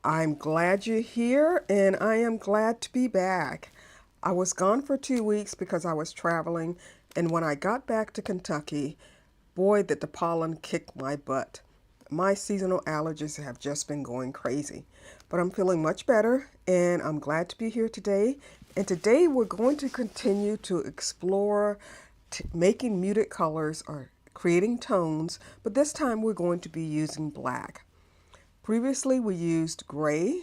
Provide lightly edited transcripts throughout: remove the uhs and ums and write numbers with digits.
I'm glad you're here, and I am glad to be back. I was gone for 2 weeks because I was traveling, and when I got back to Kentucky, boy, did the pollen kick my butt. My seasonal allergies have just been going crazy, but I'm feeling much better, and I'm glad to be here today. And today we're going to continue to explore making muted colors or creating tones, but this time we're going to be using black. Previously we used gray,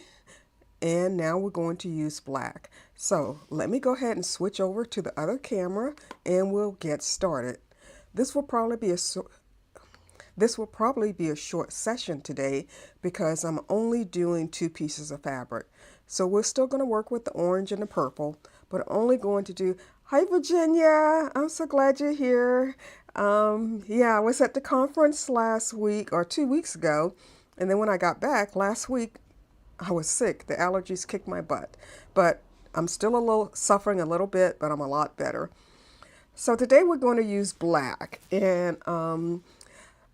and now we're going to use black. So let me go ahead and switch over to the other camera and we'll get started. This will probably be a short session today because I'm only doing 2 pieces of fabric. So we're still going to work with the orange and the purple, but I'm only going to do, hi Virginia, I'm so glad you're here. Yeah, I was at the conference last week or 2 weeks ago, and then when I got back last week, I was sick. The allergies kicked my butt, but I'm still suffering a little bit, but I'm a lot better. So today we're going to use black, and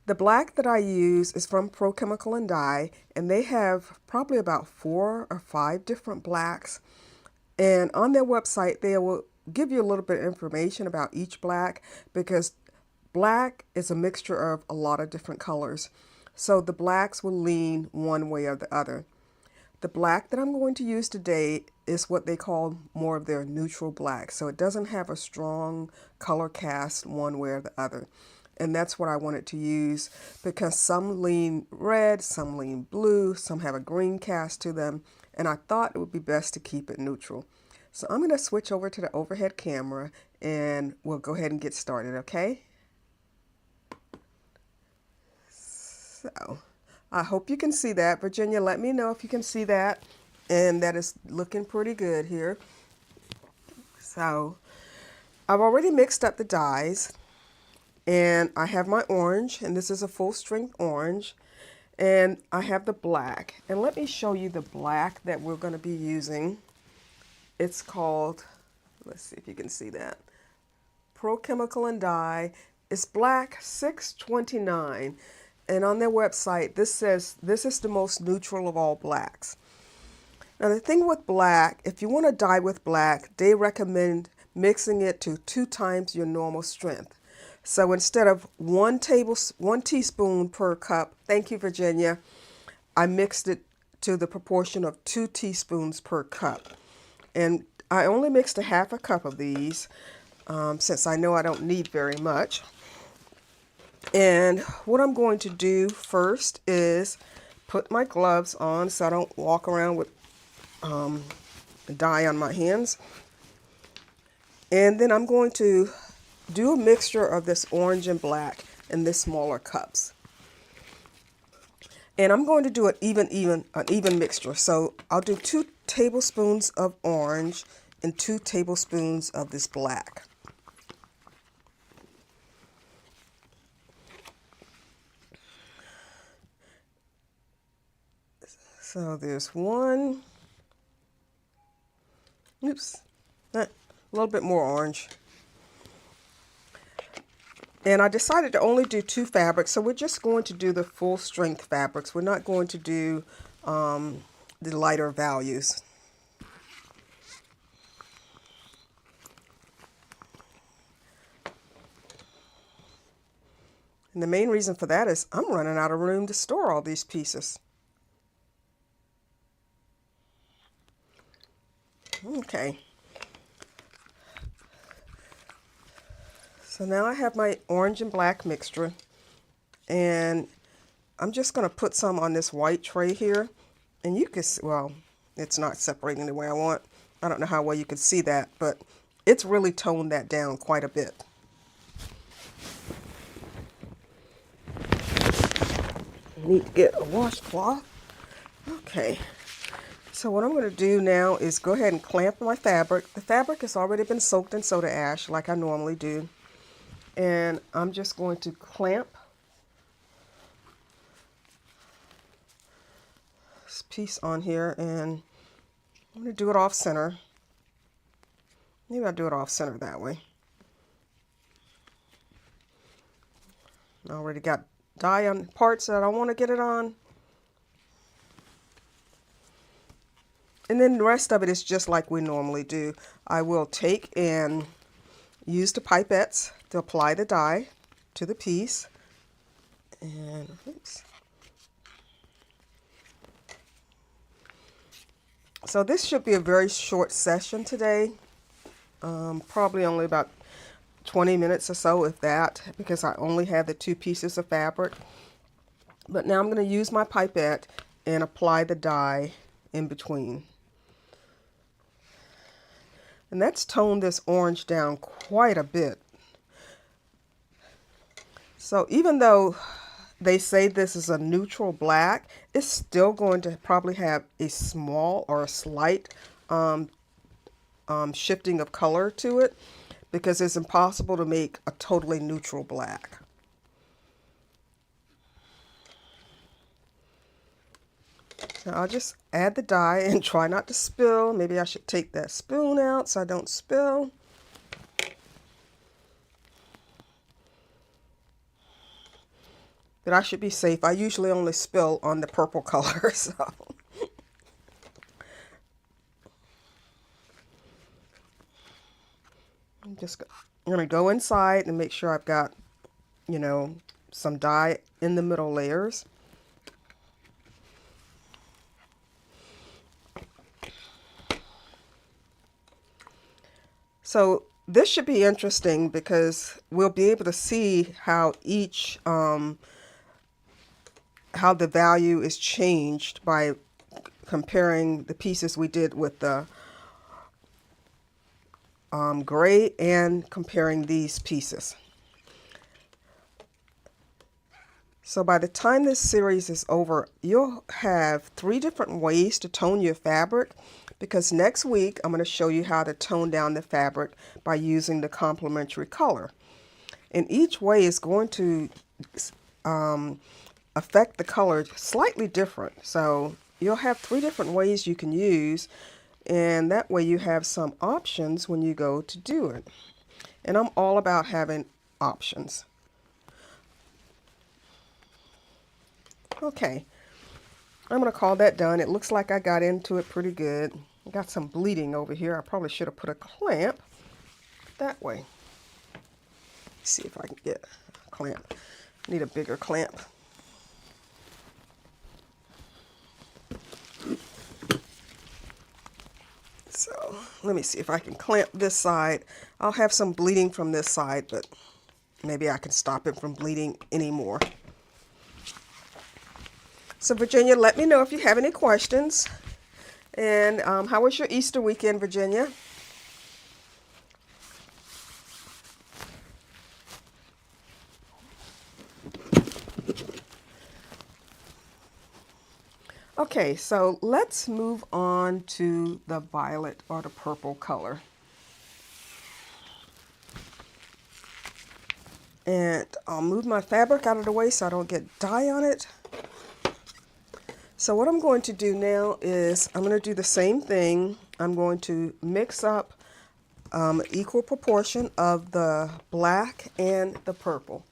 the black that I use is from Pro Chemical and Dye, and they have probably about 4 or 5 different blacks. And on their website, they will give you a little bit of information about each black because black is a mixture of a lot of different colors. So the blacks will lean one way or the other. The black that I'm going to use today is what they call more of their neutral black. So it doesn't have a strong color cast one way or the other. And that's what I wanted to use because some lean red, some lean blue, some have a green cast to them. And I thought it would be best to keep it neutral. So I'm going to switch over to the overhead camera and we'll go ahead and get started, okay? So I hope you can see that. Virginia, let me know if you can see that. And that is looking pretty good here. So I've already mixed up the dyes. And I have my orange, and this is a full strength orange. And I have the black. And let me show you the black that we're going to be using. It's called, let's see if you can see that, Pro Chemical and Dye. It's black 629. And on their website, this says this is the most neutral of all blacks. Now the thing with black, if you want to dye with black, they recommend mixing it to 2 times your normal strength. So instead of 1 teaspoon per cup, thank you Virginia, I mixed it to the proportion of 2 teaspoons per cup. And I only mixed a half a cup of these since I know I don't need very much. And what I'm going to do first is put my gloves on so I don't walk around with dye on my hands. And then I'm going to do a mixture of this orange and black in this smaller cups. And I'm going to do an even mixture. So I'll do 2 tablespoons of orange and 2 tablespoons of this black. So there's 1, a little bit more orange. And I decided to only do 2 fabrics, so we're just going to do the full strength fabrics. We're not going to do the lighter values. And the main reason for that is I'm running out of room to store all these pieces. Okay. So now I have my orange and black mixture, and I'm just going to put some on this white tray here. And you can see, well, it's not separating the way I want. I don't know how well you can see that, but it's really toned that down quite a bit. I need to get a washcloth. Okay. So what I'm going to do now is go ahead and clamp my fabric. The fabric has already been soaked in soda ash like I normally do. And I'm just going to clamp this piece on here, and I'm going to do it off center. Maybe I'll do it off center that way. I already got dye on parts that I want to get it on. And then the rest of it is just like we normally do. I will take and use the pipettes to apply the dye to the piece. And oops. So this should be a very short session today. Probably only about 20 minutes or so, if that, because I only have the 2 pieces of fabric. But now I'm going to use my pipette and apply the dye in between. And that's toned this orange down quite a bit. So even though they say this is a neutral black, it's still going to probably have a small or a slight shifting of color to it, because it's impossible to make a totally neutral black. So I'll just add the dye and try not to spill. Maybe I should take that spoon out so I don't spill. But I should be safe. I usually only spill on the purple color, so. I'm going to go inside and make sure I've got, you know, some dye in the middle layers. So this should be interesting because we'll be able to see how each, how the value is changed by comparing the pieces we did with the gray and comparing these pieces. So by the time this series is over, you'll have 3 different ways to tone your fabric, because next week I'm going to show you how to tone down the fabric by using the complementary color. And each way is going to affect the color slightly different. So you'll have 3 different ways you can use, and that way you have some options when you go to do it. And I'm all about having options. Okay, I'm going to call that done. It looks like I got into it pretty good. I got some bleeding over here. I probably should have put a clamp that way. Let's see if I can get a clamp. I need a bigger clamp. So let me see if I can clamp this side. I'll have some bleeding from this side, but maybe I can stop it from bleeding anymore. So Virginia, let me know if you have any questions. And how was your Easter weekend, Virginia? Okay, so let's move on to the violet or the purple color. And I'll move my fabric out of the way so I don't get dye on it. So what I'm going to do now is I'm going to do the same thing. I'm going to mix up equal proportion of the black and the purple.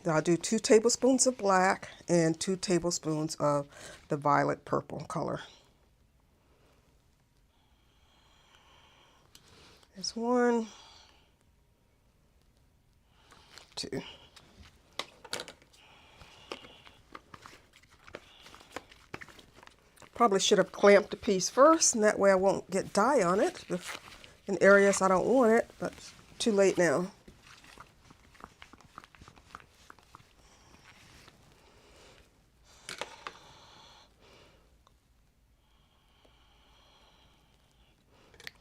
I'll do 2 tablespoons of black and 2 tablespoons of the violet purple color. There's 1, 2. Probably should have clamped the piece first, and that way I won't get dye on it in areas I don't want it, but it's too late now.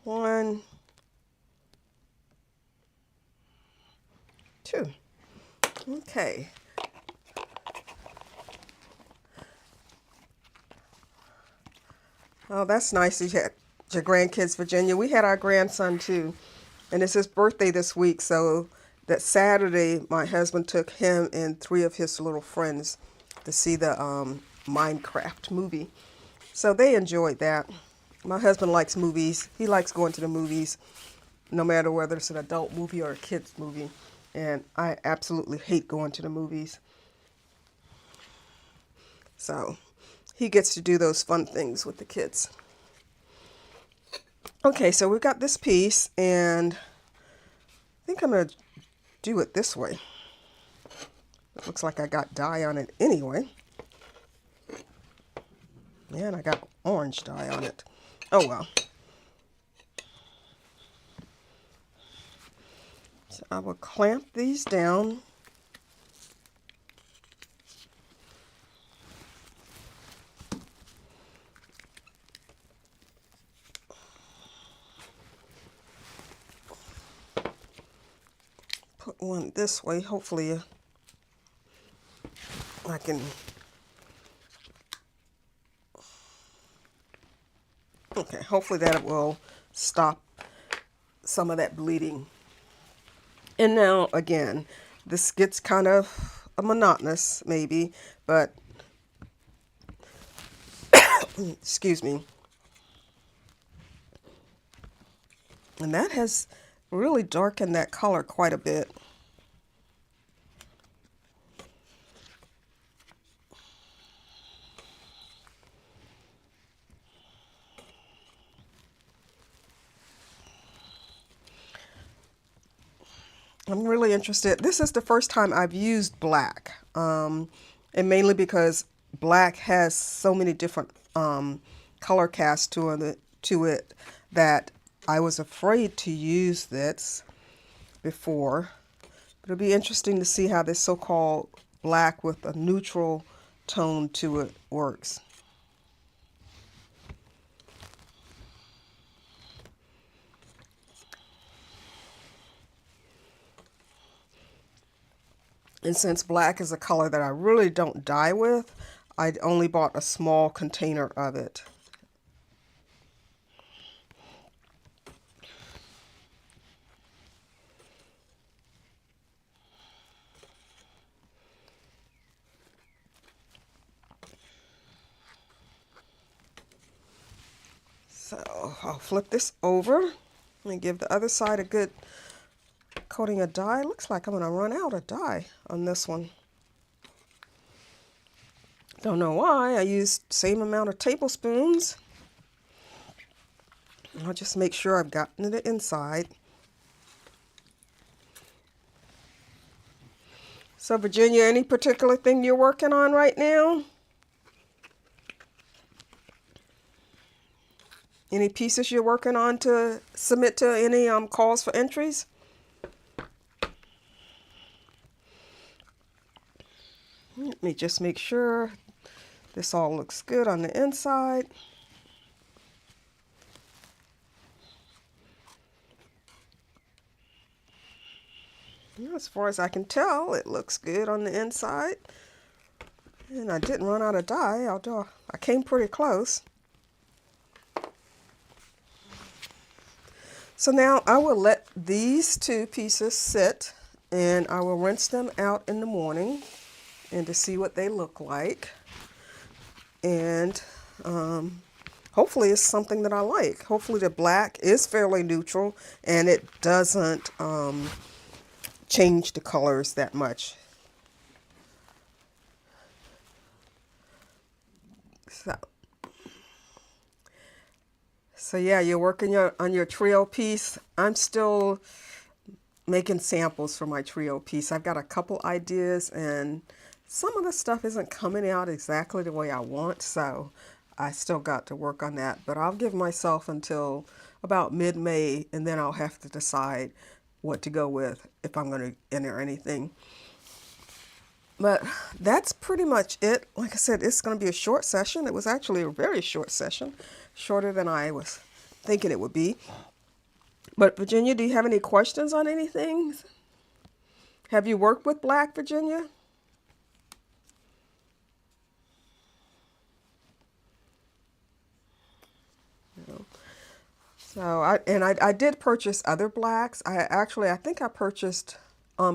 One, 2. Okay. Oh, that's nice you had your grandkids, Virginia. We had our grandson too, and it's his birthday this week, so that Saturday my husband took him and 3 of his little friends to see the Minecraft movie. So they enjoyed that. My husband likes movies. He likes going to the movies, no matter whether it's an adult movie or a kid's movie. And I absolutely hate going to the movies. So he gets to do those fun things with the kids. Okay, so we've got this piece, and I think I'm going to do it this way. It looks like I got dye on it anyway. And I got orange dye on it. Oh well. So I will clamp these down. Put one this way. Hopefully I can. Okay, hopefully that will stop some of that bleeding. And now again, this gets kind of monotonous maybe, but excuse me. And that has really darkened that color quite a bit. I'm really interested. This is the first time I've used black, and mainly because black has so many different color casts to it that I was afraid to use this before. But it'll be interesting to see how this so-called black with a neutral tone to it works. And since black is a color that I really don't dye with, I only bought a small container of it. So I'll flip this over and give the other side a good coating of dye. Looks like I'm going to run out of dye on this one. Don't know why. I used the same amount of tablespoons. I'll just make sure I've gotten it inside. So Virginia, any particular thing you're working on right now? Any pieces you're working on to submit to any calls for entries? Let me just make sure this all looks good on the inside. As far as I can tell, it looks good on the inside. And I didn't run out of dye, although I came pretty close. So now I will let these two pieces sit, and I will rinse them out in the morning and to see what they look like. And hopefully it's something that I like. Hopefully the black is fairly neutral and it doesn't change the colors that much. So yeah, you're working on your trio piece. I'm still making samples for my trio piece. I've got a couple ideas and some of the stuff isn't coming out exactly the way I want, so I still got to work on that. But I'll give myself until about mid-May, and then I'll have to decide what to go with if I'm going to enter anything. But that's pretty much it. Like I said, it's going to be a short session. It was actually a very short session, shorter than I was thinking it would be. But Virginia, do you have any questions on anything? Have you worked with black, Virginia? No. So I did purchase other blacks. I think I purchased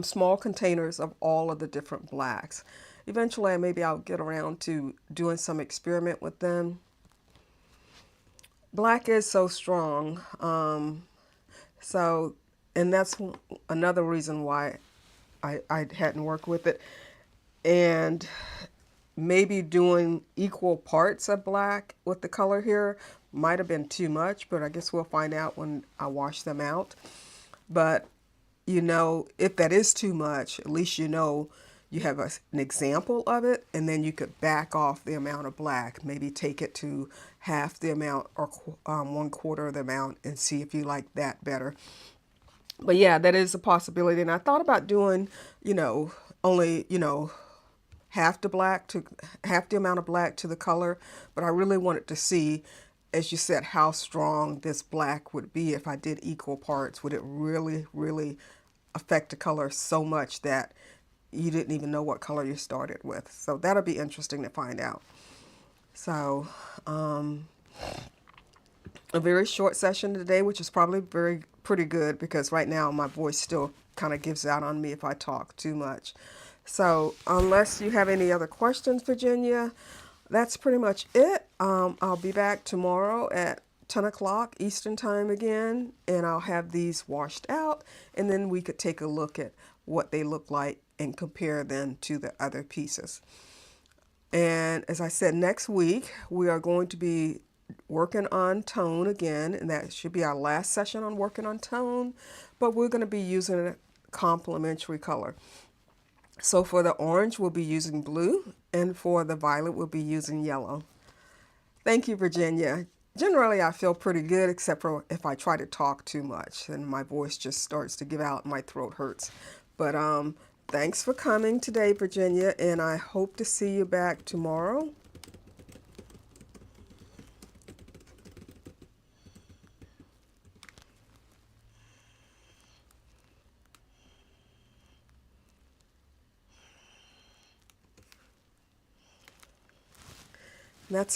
small containers of all of the different blacks. Eventually, maybe I'll get around to doing some experiment with them. Black is so strong. And that's another reason why I hadn't worked with it. And maybe doing equal parts of black with the color here might have been too much, but I guess we'll find out when I wash them out. But you know, if that is too much, at least you know you have an example of it, and then you could back off the amount of black, maybe take it to half the amount or 1/4 of the amount and see if you like that better. But yeah, that is a possibility. And I thought about doing, you know, only, you know, half the amount of black to the color, but I really wanted to see, as you said, how strong this black would be if I did equal parts. Would it really, really affect the color so much that you didn't even know what color you started with? So that'll be interesting to find out. So, a very short session today, which is probably pretty good because right now my voice still kind of gives out on me if I talk too much. So unless you have any other questions, Virginia, that's pretty much it. I'll be back tomorrow at 10 o'clock Eastern time again, and I'll have these washed out, and then we could take a look at what they look like and compare them to the other pieces. And as I said, next week we are going to be working on tone again, and that should be our last session on working on tone, but we're going to be using a complementary color. So for the orange, we'll be using blue, and for the violet, we'll be using yellow. Thank you, Virginia. Generally, I feel pretty good, except for if I try to talk too much, and my voice just starts to give out and my throat hurts. But thanks for coming today, Virginia, and I hope to see you back tomorrow.